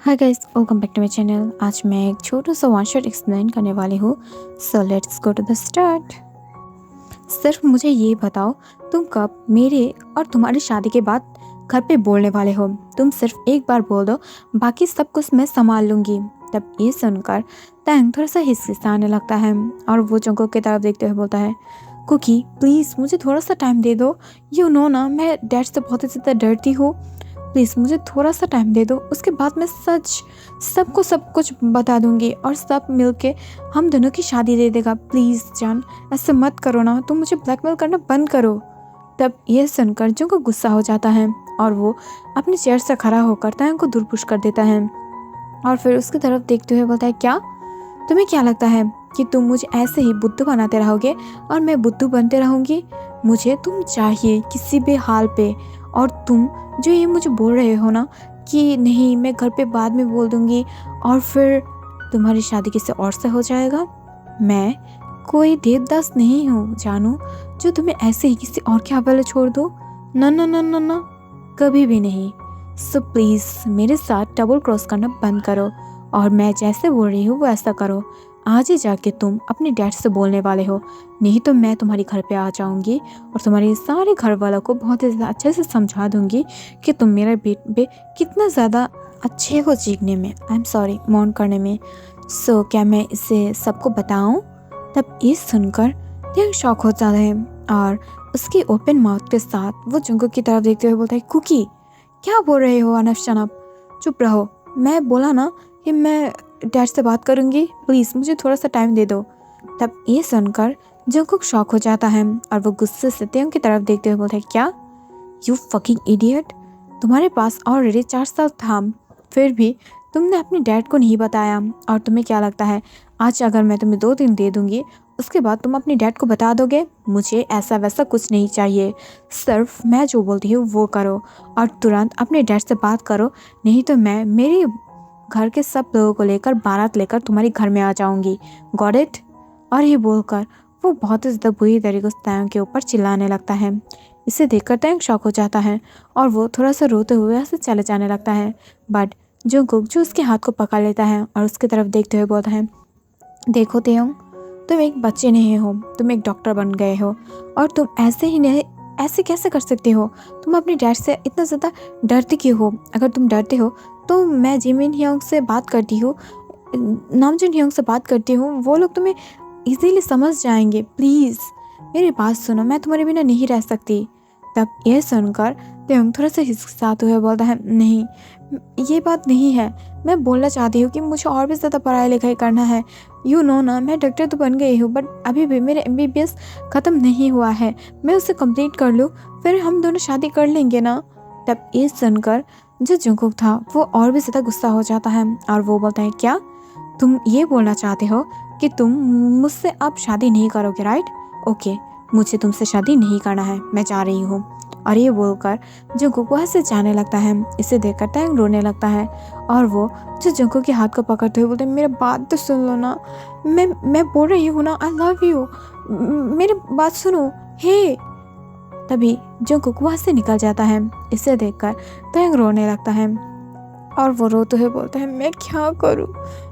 Hi guys, welcome back to my channel. आज मैं एक छोटा सा वन शॉट एक्सप्लेन करने वाली हूँ। So let's go to the start. सिर्फ मुझे ये बताओ, तुम कब मेरे और तुम्हारी शादी के बाद घर पे बोलने वाले हो? तुम सिर्फ एक बार बोल दो, बाकी सब कुछ मैं संभाल लूँगी। तब ये सुनकर तैंग थोड़ा सा हिचकिचाने लगता है और वो जंगोक की तरफ देखते हुए बोलता है, कुकी प्लीज़ मुझे थोड़ा सा टाइम दे दो। यू नो ना, मैं डैड से बहुत ही ज़्यादा डरती हूँ। प्लीज़ मुझे थोड़ा सा टाइम दे दो, उसके बाद मैं सबको सब कुछ बता दूंगी और सब मिलके हम दोनों की शादी दे देगा। प्लीज़ जान, ऐसे मत करो ना, तुम मुझे ब्लैकमेल करना बंद करो। तब ये सुनकर जो को गुस्सा हो जाता है और वो अपनी चेयर से खड़ा होकर तैंग को दूर पुश कर देता है और फिर उसकी तरफ देखते हुए बोलता है, क्या तुम्हें क्या लगता है कि तुम मुझे ऐसे ही बुद्धू बनाते रहोगे और मैं बुद्धू बनते रहूँगी? मुझे तुम चाहिए किसी भी हाल पे। और तुम जो ये मुझे बोल रहे हो ना कि नहीं मैं घर पे बाद में बोल दूँगी और फिर तुम्हारी शादी किसी और से हो जाएगा, मैं कोई देवदास नहीं हूँ जानू, जो तुम्हें ऐसे ही किसी और के हवाले छोड़ दो। ना ना ना ना ना, कभी भी नहीं। सो प्लीज़ मेरे साथ डबल क्रॉस करना बंद करो और मैं जैसे बोल रही हूँ वो ऐसा करो। आज ही जाके तुम अपने डैड से बोलने वाले हो, नहीं तो मैं तुम्हारे घर पे आ जाऊंगी और तुम्हारे सारे घर वालों को बहुत ही अच्छे से समझा दूंगी कि तुम मेरे पे कितना ज़्यादा अच्छे हो चीखने में, आई एम सॉरी मौन करने में। सो क्या मैं इसे सबको बताऊं? तब ये सुनकर त्यंग शॉक हो जाता है और उसकी ओपन माउथ के साथ वो जंगुक की तरफ देखते हुए बोलता है, कुकी क्या बोल रहे हो अनफ शनफ, चुप रहो। मैं बोला ना कि मैं डैड से बात करूंगी, प्लीज़ मुझे थोड़ा सा टाइम दे दो। तब ये सुनकर जंगकुक शॉक हो जाता है और वो गुस्से से त्यंग की तरफ देखते हुए बोलता है, क्या यू फकिंग इडियट, तुम्हारे पास ऑलरेडी 4 साल था, फिर भी तुमने अपने डैड को नहीं बताया। और तुम्हें क्या लगता है आज अगर मैं तुम्हें 2 दिन दे दूंगी उसके बाद तुम अपने डैड को बता दोगे? मुझे ऐसा वैसा कुछ नहीं चाहिए, सिर्फ मैं जो बोलती हूँ वो करो और तुरंत अपने डैड से बात करो, नहीं तो मैं मेरे घर के सब लोगों को लेकर बारात लेकर तुम्हारे घर में आ जाऊंगी। Got it? और ये बोलकर वो बहुत ही ज़्यादा बुरी तरीके से तैंग के ऊपर चिल्लाने लगता है। इसे देखकर तैंग शॉक हो जाता है और वो थोड़ा सा रोते हुए ऐसे चले जाने लगता है। बट जंगकुक जो उसके हाथ को पकड़ लेता है और उसकी तरफ देखते हुए बोलता है, देखो त्यंग, तुम एक बच्चे नहीं हो, तुम एक डॉक्टर बन गए हो और तुम ऐसे ही नहीं, ऐसे कैसे कर सकते हो? तुम अपने डैड से इतना ज़्यादा डरते क्यों हो? अगर तुम डरते हो तो मैं जिमिन ह्योंग से बात करती हूँ, नामजुन ह्योंग से बात करती हूँ, वो लोग तुम्हें इजीली समझ जाएंगे। प्लीज़ मेरी बात सुनो, मैं तुम्हारे बिना नहीं रह सकती। तब यह सुनकर त्यंग थोड़ा सा हिचकिचाते हुए बोलता है, नहीं ये बात नहीं है, मैं बोलना चाहती हूँ कि मुझे और भी ज़्यादा पढ़ाई लिखाई करना है। यू नो ना, मैं डॉक्टर तो बन गई हूँ बट अभी भी मेरे MBBS ख़त्म नहीं हुआ है, मैं उसे कंप्लीट कर लूँ फिर हम दोनों शादी कर लेंगे ना। तब ये सुनकर जो जंगकुक था वो और भी ज़्यादा गुस्सा हो जाता है और वो बोलता है, क्या तुम ये बोलना चाहते हो कि तुम मुझसे अब शादी नहीं करोगे, राइट? ओके, मुझे तुमसे शादी नहीं करना है, मैं जा रही हूँ। और ये बोलकर जंगकुक वहाँ से जाने लगता है। इसे देखकर टैंग रोने लगता है और वो जो जंगकुक के हाथ को पकड़ते हुए बोलते हैं, मेरे बात तो सुन लो ना, मैं बोल रही हूँ ना, आई लव यू, मेरी बात सुनो, हे। तभी जंगकुक वहाँ से निकल जाता है। इसे देखकर टैंग रोने लगता है और वो रोते हुए बोलता है, मैं क्या करूँ,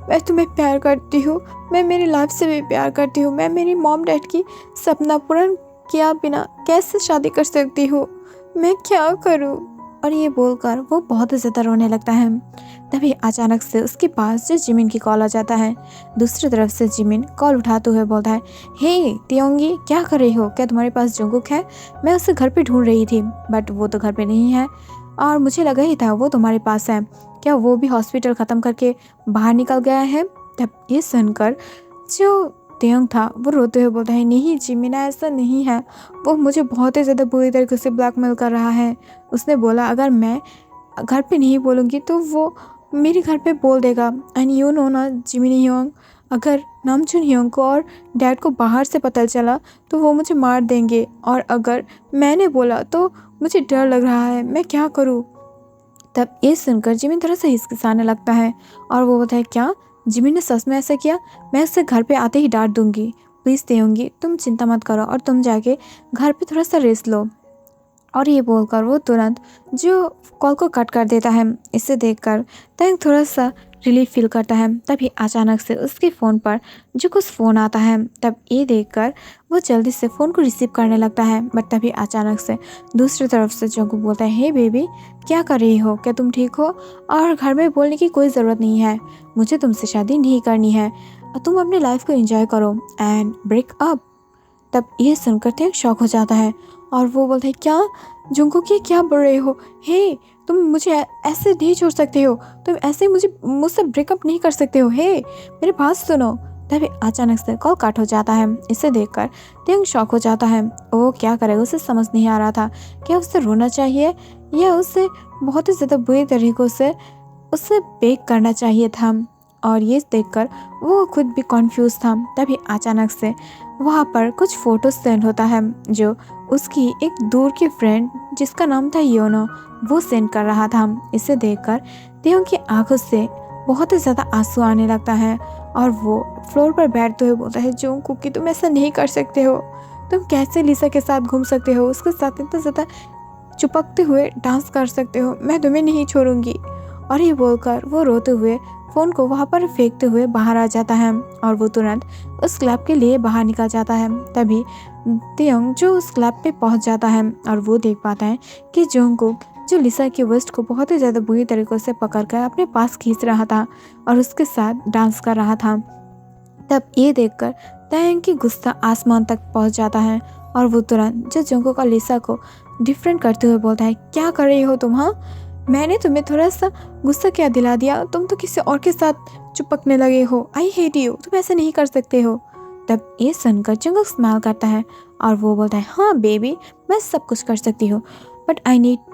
मैं तुम्हें प्यार करती हूँ, मैं मेरी लाइफ से भी प्यार करती हूँ, मैं मेरी मॉम डैड की सपना पूर्ण किया बिना कैसे शादी कर सकती हूँ, मैं क्या करूँ? और ये बोलकर वो बहुत ही ज़्यादा रोने लगता है। तभी अचानक से उसके पास जो जिमिन की कॉल आ जाता है। दूसरी तरफ से जिमिन कॉल उठाते हुए बोलता है, हे त्योंगी क्या कर रही हो, क्या तुम्हारे पास जंगकुक है? मैं उसे घर पे ढूंढ रही थी बट वो तो घर पे नहीं है और मुझे लगा ही था वो तुम्हारे पास है, क्या वो भी हॉस्पिटल ख़त्म करके बाहर निकल गया है? तब ये सुनकर जो त्यंग था वो रोते हुए बोलता है, नहीं जिमिना ऐसा नहीं है, वो मुझे बहुत ही ज़्यादा बुरी तरीके से ब्लैकमेल कर रहा है। उसने बोला अगर मैं घर पे नहीं बोलूँगी तो वो मेरे घर पे बोल देगा। एंड यू नो ना जिमिनी ह्योंग, अगर नामचुन ह्योंग को और डैड को बाहर से पता चला तो वो मुझे मार देंगे और अगर मैंने बोला तो मुझे डर लग रहा है, मैं क्या करूँ? तब ये सुनकर जिमिन थोड़ा सा हिचकिचाने लगता है और वो बोलता है, क्या जिमिन ने सच में ऐसा किया? मैं उससे घर पे आते ही डांट दूंगी। प्लीज़ त्यंगी तुम चिंता मत करो और तुम जाके घर पे थोड़ा सा रेस्ट लो और ये बोलकर वो तुरंत जो कॉल को कट कर देता है। इसे देखकर तयंग थोड़ा सा रिलीफ फील करता है। तभी अचानक से उसके फ़ोन पर जो कुछ फ़ोन आता है। तब ये देखकर वो जल्दी से फ़ोन को रिसीव करने लगता है। बट तभी अचानक से दूसरी तरफ से जंगकुक बोलता है, हे बेबी, क्या कर रही हो? क्या तुम ठीक हो? और घर में बोलने की कोई ज़रूरत नहीं है, मुझे तुमसे शादी नहीं करनी है, तुम अपनी लाइफ को एंजॉय करो एंड ब्रेक अप। तब ये सुनकर तयंग शॉक हो जाता है और वो बोलता है, क्या जंगकुक, ये क्या बोल रहे हो? हे, तुम मुझे ऐसे नहीं छोड़ सकते हो, तुम ऐसे मुझसे ब्रेकअप नहीं कर सकते हो, हे मेरी बात सुनो। तभी अचानक से कॉल कट हो जाता है। इसे देखकर तयंग शॉक हो जाता है। वो क्या करेगा उसे समझ नहीं आ रहा था। क्या उसे रोना चाहिए या उसे बहुत ही ज़्यादा बुरी तरीक़ों से उसे बेक करना चाहिए था। और ये देखकर वो खुद भी कॉन्फ्यूज़ था। तभी अचानक से वहाँ पर कुछ फ़ोटो सेंड होता है जो उसकी एक दूर की फ्रेंड जिसका नाम था योनो, वो सेंड कर रहा था। इसे देखकर तयंग की आंखों से बहुत ही ज़्यादा आंसू आने लगता है और वो फ्लोर पर बैठते हुए बोलता है, जंगकुक कि तुम ऐसा नहीं कर सकते हो, तुम कैसे लिसा के साथ घूम सकते हो, उसके साथ इतना ज़्यादा चिपकते हुए डांस कर सकते हो, मैं तुम्हें नहीं छोड़ूंगी। और ये बोलकर वो रोते हुए फ़ोन को वहाँ पर फेंकते हुए बाहर आ जाता है और वो तुरंत उस क्लब के लिए बाहर निकल जाता है। तभी तयंग जो उस क्लब पे पहुँच जाता है और वो देख पाता है कि जंगकुक जो लिसा की वेस्ट को बहुत ही ज़्यादा बुरी तरीक़ों से पकड़कर अपने पास खींच रहा था और उसके साथ डांस कर रहा था। तब ये देखकर तयंग की गुस्सा आसमान तक पहुँच जाता है और वो तुरंत जो जंगकुक और लिसा को डिफरेंट करते हुए बोलता है, क्या कर रही हो तुम? हाँ, मैंने तुम्हें थोड़ा सा गुस्सा क्या दिला दिया, तुम तो किसी और के साथ चिपकने लगे हो, आई हेट यू, तुम ऐसा नहीं कर सकते हो। तब ये सुनकर जंगकुक स्माइल करता है और वो बोलता है, हाँ बेबी, मैं सब कुछ कर सकती हूँ, but I need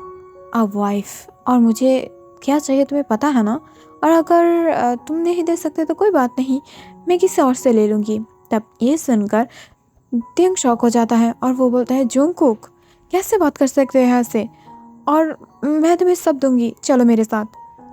a wife, और मुझे क्या चाहिए तुम्हें पता है ना, और अगर तुम नहीं दे सकते तो कोई बात नहीं, मैं किसी और से ले लूँगी। तब ये सुनकर तयंग शॉक हो जाता है और वो बोलता है, जंगकुक कैसे बात कर सकते हो ऐसे, और मैं तुम्हें सब दूंगी, चलो मेरे साथ।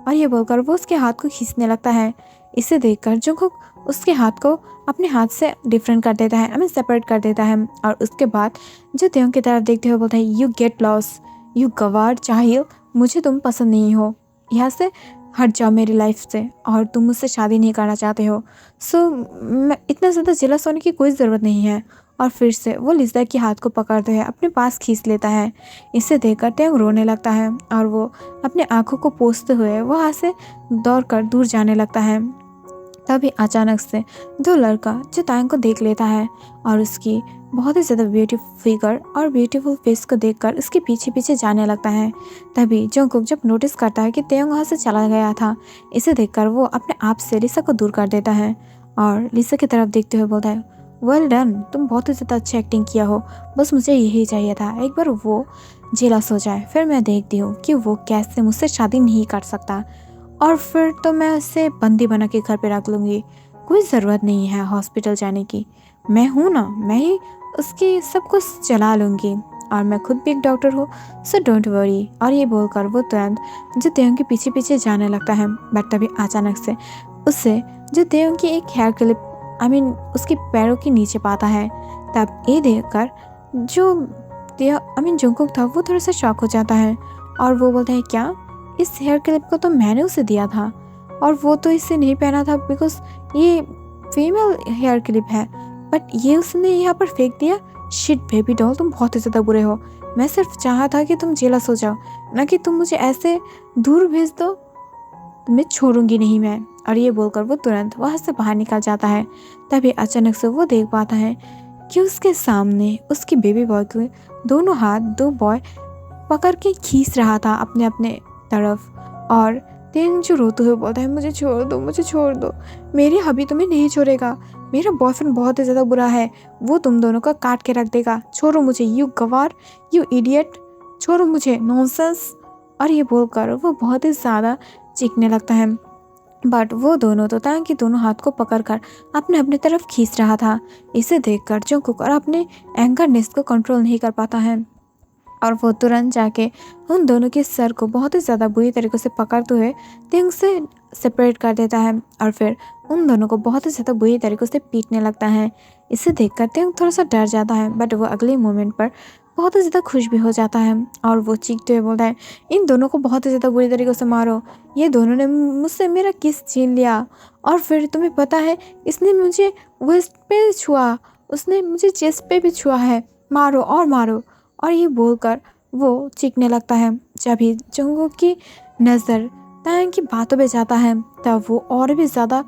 और ये बोलकर वो उसके हाथ को खींचने लगता है। इसे देखकर जंगकुक उसके हाथ को अपने हाथ से डिफरेंट कर देता है, सेपरेट कर देता है और उसके बाद जो तयंग की तरफ देखते हुए बोलता है, यू गेट लॉस, यू गवार चाहिल, मुझे तुम पसंद नहीं हो, यहाँ से हट जाओ मेरी लाइफ से, और तुम मुझसे शादी नहीं करना चाहते हो, सो मैं इतना ज़्यादा जेलस होने की कोई ज़रूरत नहीं है। और फिर से वो लिसा के हाथ को पकड़ते हुए अपने पास खींच लेता है। इसे देखकर तयंग रोने लगता है और वो अपने आंखों को पोंछते हुए वहाँ से दौड़कर दूर जाने लगता है। तभी अचानक से दो लड़का जो तयंग को देख लेता है और उसकी बहुत ही ज़्यादा ब्यूटीफुल फिगर और ब्यूटीफुल फेस को देखकर उसके पीछे पीछे जाने लगता है। तभी जंगकुक जब नोटिस करता है कि तयंग वहाँ से चला गया था, इसे देखकर वो अपने आप से लिसा को दूर कर देता है और लिसा की तरफ देखते हुए बोलता है, वेल डन, तुम बहुत ही ज़्यादा अच्छी एक्टिंग किया हो, बस मुझे यही चाहिए था, एक बार वो जेलस हो जाए, फिर मैं देखती हूँ कि वो कैसे मुझसे शादी नहीं कर सकता, और फिर तो मैं उसे बंदी बना के घर पे रख लूँगी, कोई ज़रूरत नहीं है हॉस्पिटल जाने की, मैं हूँ ना, मैं ही उसकी सब कुछ चला लूँगी, और मैं खुद भी एक डॉक्टर हूँ, सो डोंट वरी। और ये बोलकर वो तुरंत जो तयंग के पीछे पीछे जाने लगता है। बट तभी अचानक से उससे जो तयंग की एक हेयर क्लिप उसके पैरों के नीचे पाता है। तब ये देखकर जो जंगकुक था वो थोड़ा सा शॉक हो जाता है और वो बोलता है, क्या इस हेयर क्लिप को तो मैंने उसे दिया था और वो तो इसे नहीं पहना था बिकॉज ये फीमेल हेयर क्लिप है, बट ये उसने यहाँ पर फेंक दिया। शिट बेबी डॉल, तुम बहुत ही ज़्यादा बुरे हो, मैं सिर्फ चाहा था कि तुम जेलस हो जाओ, ना कि तुम मुझे ऐसे दूर भेज दो, तुम्हें छोड़ूंगी नहीं मैं। और ये बोलकर वो तुरंत वहाँ से बाहर निकल जाता है। तभी अचानक से वो देख पाता है कि उसके सामने उसकी बेबी बॉय के दोनों हाथ दो बॉय पकड़ के खींच रहा था अपने अपने तरफ, और तयंग जो रोते हुए बोलता है, मुझे छोड़ दो, मुझे छोड़ दो, मेरी हबी तुम्हें नहीं छोड़ेगा, मेरा बॉयफ्रेंड बहुत ही ज़्यादा बुरा है, वो तुम दोनों का काट के रख देगा, छोड़ो मुझे, यू गवार, यू इडियट, छोड़ो मुझे, नॉनसेंस। और ये बोलकर वो बहुत ही ज़्यादा चीखने लगता है। बट वो दोनों तो तयंग के दोनों हाथ को पकड़कर अपने अपने तरफ खींच रहा था। इसे देखकर जंगकुक और अपने एंगरनेस को कंट्रोल नहीं कर पाता है और वो तुरंत जाके उन दोनों के सर को बहुत ही ज़्यादा बुरी तरीके से पकड़ते हुए तयंग से सेपरेट कर देता है और फिर उन दोनों को बहुत ही ज़्यादा बुरी तरीके से पीटने लगता है। इसे देखकर तयंग थोड़ा सा डर जाता है, बट वो अगले मोमेंट पर बहुत ही ज़्यादा खुश भी हो जाता है और वो चीखते हुए बोलता है, इन दोनों को बहुत ही ज़्यादा बुरी तरीक़े से मारो, ये दोनों ने मुझसे मेरा किस छीन लिया और फिर तुम्हें पता है इसने मुझे वेस्ट पे छुआ, उसने मुझे चेस्ट पे भी छुआ है, मारो और मारो। और ये बोलकर वो चीखने लगता है। जब जंगकुक की नज़र तायंग की बातों पे जाता है तब वो और भी ज़्यादा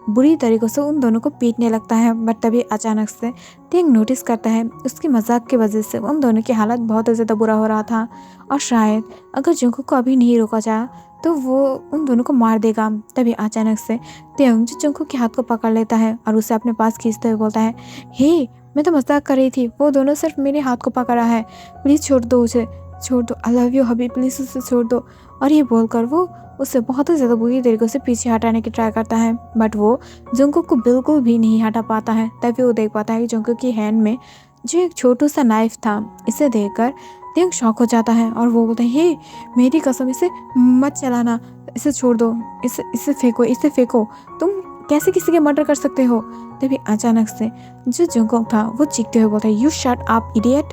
बुरी तरीक़ों से उन दोनों को पीटने लगता है। बट तभी अचानक से तेंग नोटिस करता है उसकी मजाक की वजह से उन दोनों की हालत बहुत ज़्यादा बुरा हो रहा था और शायद अगर जंगकुक को अभी नहीं रोका जाए तो वो उन दोनों को मार देगा। तभी अचानक से तेंग जो जंगकुक के हाथ को पकड़ लेता है और उसे अपने पास खींचते हुए बोलता है, हे मैं तो मजाक कर रही थी, वो दोनों सिर्फ मेरे हाथ को पकड़ा है, प्लीज़ छोड़ दो उसे, छोड़ दो, I love you hubby, please उसे छोड़ दो। और ये बोलकर वो उससे बहुत ही ज़्यादा बुरी तरीके से पीछे हटाने की ट्राई करता है बट वो जंगकुक को बिल्कुल भी नहीं हटा पाता है। तभी वो देख पाता है कि जंगकुक की हैंड में जो एक छोटू सा नाइफ था, इसे देखकर तेंग शॉक हो जाता है और वो बोलते हैं, हे मेरी कसम इसे मत चलाना, इसे छोड़ दो, इसे फेंको, इसे फेंको, तुम कैसे किसी के मर्डर कर सकते हो। तभी अचानक से जो जंगकुक था वो चीखते हुए बोलता है, यू शट अप इडियट,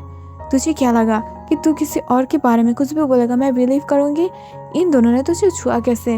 तुझे क्या लगा कि तू किसी और के बारे में कुछ भी बोलेगा मैं बिलीव करूँगी? इन दोनों ने तुझे छुआ कैसे,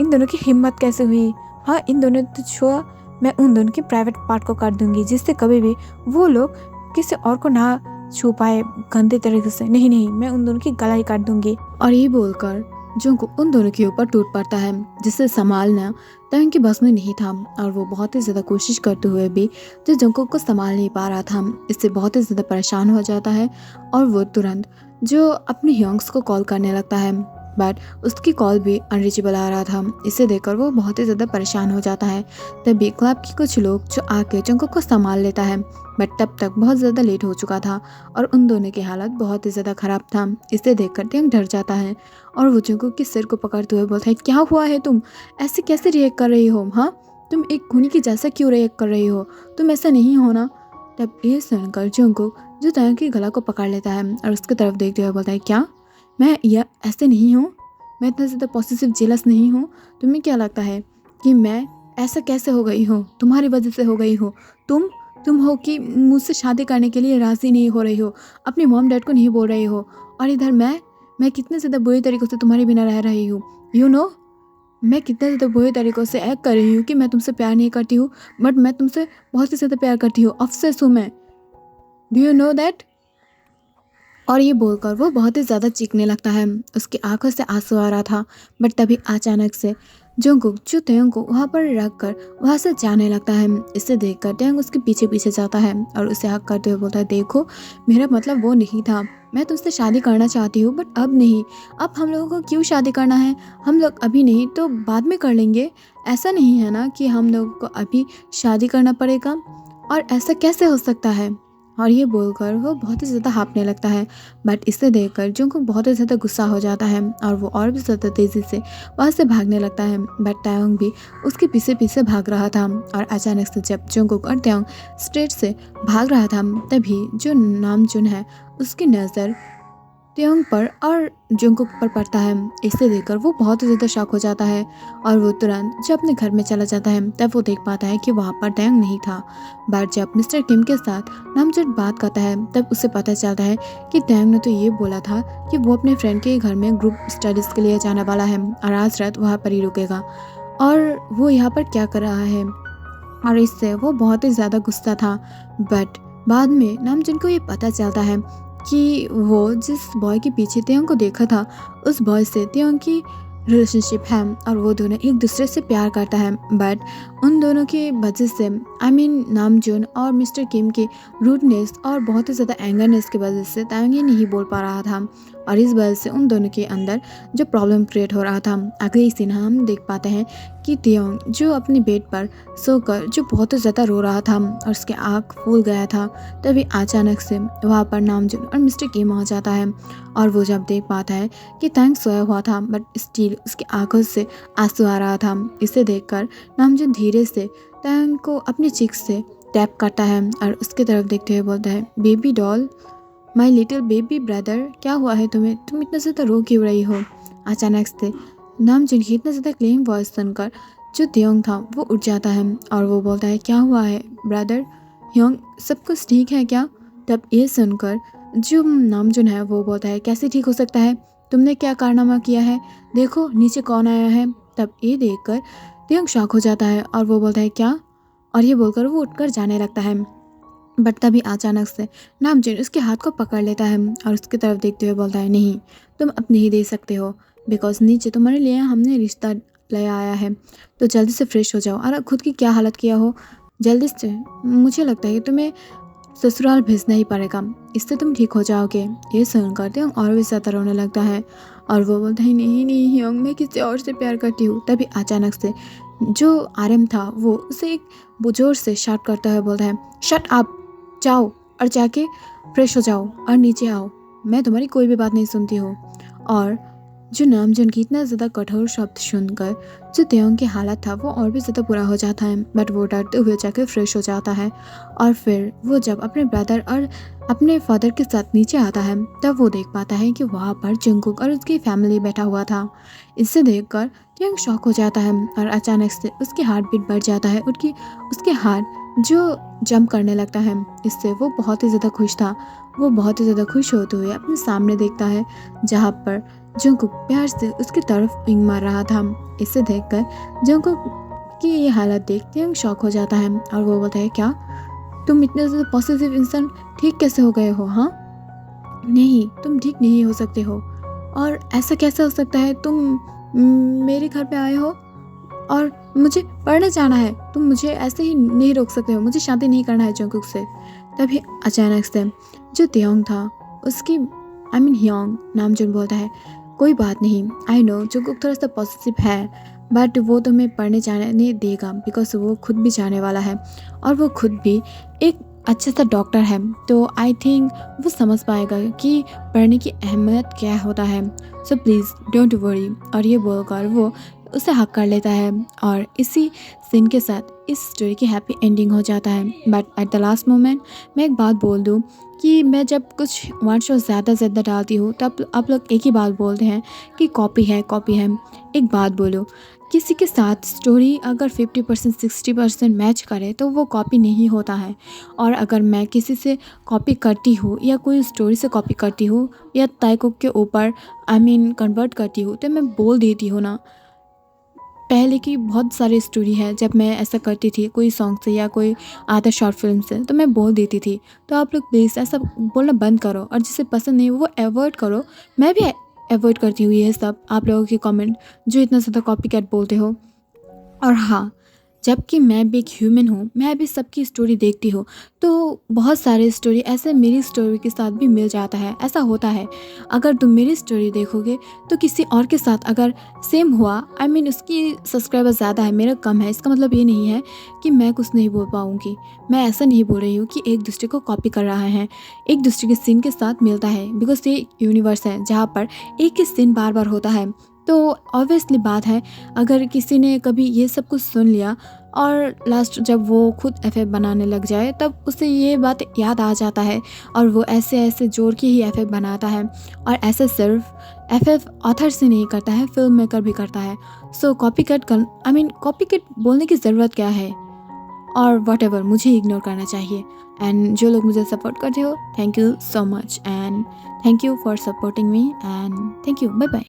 इन दोनों की हिम्मत कैसे हुई? हाँ, इन दोनों ने तो छुआ, मैं उन दोनों के प्राइवेट पार्ट को काट दूंगी जिससे कभी भी वो लोग किसी और को ना छू पाए गंदे तरीके से। नहीं नहीं, मैं उन दोनों की गला ही काट दूंगी। और ये बोलकर जंगकुक उन दोनों के ऊपर टूट पड़ता है जिसे संभालना तायंग की बस में नहीं था और वो बहुत ही ज़्यादा कोशिश करते हुए भी जो जंगकुक को संभाल नहीं पा रहा था, इससे बहुत ही ज़्यादा परेशान हो जाता है और वो तुरंत जो अपने ह्योंग्स को कॉल करने लगता है बट उसकी कॉल भी अनरीचेबल आ रहा था। इसे देखकर वो बहुत ही ज़्यादा परेशान हो जाता है। तभी क्लब के कुछ लोग जो आके जंगकुक को संभाल लेता है बट तब तक बहुत ज़्यादा लेट हो चुका था और उन दोनों की हालत बहुत ही ज़्यादा ख़राब था। इसे देखकर टेंग डर जाता है और वो जंगकुक के सिर को पकड़ते हुए बोलता है, क्या हुआ है, तुम ऐसे कैसे रिएक्ट कर रही हो? हाँ, तुम एक खूनी की जैसा क्यों रिएक्ट कर रही हो? तुम ऐसा नहीं हो ना। तब ये सुनकर जंगकुक जो तायंग की गला को पकड़ लेता है और उसकी तरफ देखते हुए बोलता है, क्या मैं यह ऐसे नहीं हूँ, मैं इतना ज़्यादा पॉसेसिव जेलस नहीं हूँ। तुम्हें क्या लगता है कि मैं ऐसा कैसे हो गई हूँ? तुम्हारी वजह से हो गई हो। तुम हो कि मुझसे शादी करने के लिए राज़ी नहीं हो रही हो, अपने मॉम डैड को नहीं बोल रही हो और इधर मैं कितने ज़्यादा बुरी तरीक़ों से तुम्हारे बिना रह रही हूँ। यू नो, मैं कितने ज़्यादा बुरे तरीक़ों से एक्ट कर रही हूँ कि मैं तुमसे प्यार नहीं करती हूँ बट मैं तुमसे बहुत ही ज़्यादा प्यार करती हूँ, अफसोस हूँ मैं। Do you know that? और ये बोलकर वो बहुत ही ज़्यादा चीखने लगता है। उसकी आंखों से आंसू आ रहा था बट तभी अचानक से जंगकुक जो तेंग को वहाँ पर रख कर वहाँ से जाने लगता है। इसे देखकर तेंग उसके पीछे पीछे जाता है और उसे हक करते हुए बोलता है, देखो मेरा मतलब वो नहीं था, मैं तुझसे शादी करना चाहती हूँ बट अब नहीं। अब हम लोगों को क्यों शादी करना है? हम लोग अभी नहीं तो बाद में कर लेंगे। ऐसा नहीं है ना कि हम लोगों को अभी शादी करना पड़ेगा, और ऐसा कैसे हो सकता है? और ये बोलकर वो बहुत ही ज़्यादा हाँफने लगता है बट इसे देखकर जंगकुक बहुत ही ज़्यादा गुस्सा हो जाता है और वो और भी ज़्यादा तेज़ी से वहाँ से भागने लगता है बट तायंग भी उसके पीछे पीछे भाग रहा था। और अचानक से जब जंगकुक और तायंग स्ट्रेट से भाग रहा था तभी जो नामजुन है उसकी नज़र तायंग पर और जंगकुक पर पड़ता है। इसे देखकर वो बहुत ही ज़्यादा शॉक हो जाता है और वो तुरंत जब अपने घर में चला जाता है तब वो देख पाता है कि वहाँ पर तायंग नहीं था। बट जब मिस्टर किम के साथ नामजुन बात करता है तब उसे पता चलता है कि तायंग ने तो ये बोला था कि वो अपने फ्रेंड के घर में ग्रुप स्टडीज़ के लिए जाने वाला है और आज रात वहाँ पर ही रुकेगा और वो यहाँ पर क्या कर रहा है। और इससे वो बहुत ही ज़्यादा गुस्सा था बट बाद में नामजुन को ये पता चलता है कि वो जिस बॉय के पीछे तायंग को देखा था उस बॉय से तायंग की रिलेशनशिप है और वो दोनों एक दूसरे से प्यार करता है बट उन दोनों की वजह से नामजुन और मिस्टर किम की रूडनेस और बहुत ही ज़्यादा एंगरनेस की वजह से तायंग ये नहीं बोल पा रहा था और इस वजह से उन दोनों के अंदर जो प्रॉब्लम क्रिएट हो रहा था। अगले सीन हम देख पाते हैं कि तायंग जो अपने बेड पर सोकर जो बहुत ही ज़्यादा रो रहा था और उसके आँख फूल गया था तभी अचानक से वहाँ पर नामजुन और मिस्टर किम आ जाता है और वो जब देख पाता है कि तायंग सोया हुआ था बट स्टिल उसकी आंखों से आंसू आ रहा था। इसे देखकर नामजुन धीरे से तायंग को अपनी चीख से टैप करता है और उसकी तरफ देखते हुए बोलता है, baby doll, my little baby brother, क्या हुआ है तुम्हें? तुम इतना ज़्यादा रो क्यों रही हो? अचानक से नामजुन की इतना ज़्यादा क्लीन वॉइस सुनकर जो तायंग था वो उठ जाता है और वो बोलता है, क्या हुआ है ब्रदर? ह्योंग, सब कुछ ठीक है क्या? तब ये सुनकर जो नामजुन है वो बोलता है, कैसे ठीक हो सकता है, तुमने क्या कारनामा किया है, देखो नीचे कौन आया है। तब ये देखकर त्यंग शॉक हो जाता है और वो बोलता है क्या, और ये बोलकर वो उठकर जाने लगता है। बट तभी अचानक से नामजुन उसके हाथ को पकड़ लेता है और उसकी तरफ देखते हुए बोलता है, नहीं तुम अब नहीं दे सकते हो, बिकॉज नीचे तुम्हारे लिए हमने रिश्ता ले आया है, तो जल्दी से फ्रेश हो जाओ और खुद की क्या हालत किया हो, जल्दी से, मुझे लगता है कि तुम्हें ससुराल भेजना ही पड़ेगा, इससे तुम ठीक हो जाओगे। ये सुनकर त्यंग और भी ज़्यादा रोने लगता है और वो बोलता है, नहीं नहीं ह्योंग, मैं किसी और से प्यार करती हूँ। तभी अचानक से जो आर्यन था वो उसे एक जोर से शाउट करता हुए बोलता है, शट अप, जाओ और जाके फ्रेश हो जाओ और नीचे आओ, मैं तुम्हारी कोई भी बात नहीं सुनती हूँ। और जो नामजुन की इतना ज़्यादा कठोर शब्द सुनकर जो त्यंग की हालत था वो और भी ज़्यादा बुरा हो जाता है। बट वो डरते हुए जाकर फ्रेश हो जाता है और फिर वो जब अपने ब्रदर और अपने फादर के साथ नीचे आता है तब वो देख पाता है कि वहाँ पर जंगकुक और उसकी फैमिली बैठा हुआ था। इससे देखकर त्यंग शॉक हो जाता है और अचानक से उसकी हार्ट बीट बढ़ जाता है, उसके हार्ट जो जंप करने लगता है। इससे वो बहुत ही ज़्यादा खुश था। वो बहुत ही ज़्यादा खुश होते हुए अपने सामने देखता है जहाँ पर जंगकुक प्यार से उसकी तरफ विंग मार रहा था। इसे देखकर जंगकुक की ये हालत देख त्यंग शॉक हो जाता है और वो बोलता है, क्या तुम इतने ज़्यादा पॉजिटिव इंसान ठीक कैसे हो गए हो, हाँ नहीं तुम ठीक नहीं हो सकते हो, और ऐसा कैसे हो सकता है, तुम मेरे घर पे आए हो और मुझे पढ़ने जाना है, तुम मुझे ऐसे ही नहीं रोक सकते हो, मुझे शादी नहीं करना है जंगकुक से। तभी अचानक से जो त्यंग था उसकी ह्योंग नामजुन बोलता है, कोई बात नहीं, आई नो जंगकुक थोड़ा सा पॉजिटिव है बट वो तुम्हें पढ़ने जाने देगा, बिकॉज वो खुद भी जाने वाला है और वो खुद भी एक अच्छा सा डॉक्टर है, तो आई थिंक वो समझ पाएगा कि पढ़ने की अहमियत क्या होता है, सो प्लीज़ डोंट वरी। और ये बोलकर वो उसे हक कर लेता है और इसी सीन के साथ इस स्टोरी की हैप्पी एंडिंग हो जाता है। But at the last moment मैं एक बात बोल दूँ कि मैं जब कुछ वन शो ज़्यादा डालती हूँ तब आप लोग एक ही बात बोलते हैं कि कॉपी है कॉपी है। एक बात बोलो, किसी के साथ स्टोरी अगर 50% 60% मैच करे तो वो कॉपी नहीं होता है, और अगर मैं किसी से कॉपी करती हूँ या कोई स्टोरी से कॉपी करती हूँ या ताइकुक के ऊपर कन्वर्ट करती हूँ तो मैं बोल देती हूँ ना। पहले की बहुत सारी स्टोरी है जब मैं ऐसा करती थी कोई सॉन्ग से या कोई आधा शॉर्ट फिल्म से, तो मैं बोल देती थी। तो आप लोग प्लीज़ ऐसा बोलना बंद करो और जिसे पसंद नहीं वो अवॉइड करो। मैं भी अवॉइड करती हूँ ये सब आप लोगों के कमेंट जो इतना ज़्यादा कॉपी कैट बोलते हो। और हाँ, जबकि मैं भी एक ह्यूमन हूँ, मैं भी सबकी स्टोरी देखती हूँ, तो बहुत सारे स्टोरी ऐसे मेरी स्टोरी के साथ भी मिल जाता है। ऐसा होता है, अगर तुम मेरी स्टोरी देखोगे तो किसी और के साथ अगर सेम हुआ, उसकी सब्सक्राइबर ज़्यादा है मेरा कम है, इसका मतलब ये नहीं है कि मैं कुछ नहीं बोल पाऊँगी। मैं ऐसा नहीं बोल रही हूँ कि एक दूसरे को कॉपी कर रहा है, एक दूसरे के सीन के साथ मिलता है, बिकॉज ये यूनिवर्स है जहाँ पर एक ही सीन बार बार होता है। तो ऑब्वियसली बात है, अगर किसी ने कभी ये सब कुछ सुन लिया और लास्ट जब वो खुद एफएफ बनाने लग जाए तब उसे ये बात याद आ जाता है और वो ऐसे ऐसे जोड़ के ही एफएफ बनाता है। और ऐसे सिर्फ एफएफ ऑथर से नहीं करता है, फिल्म मेकर भी करता है। सो कॉपी कट बोलने की ज़रूरत क्या है, और वट एवर मुझे इग्नोर करना चाहिए। एंड जो लोग मुझे सपोर्ट करते हो, thank you so much and thank you for supporting me and thank you, bye bye.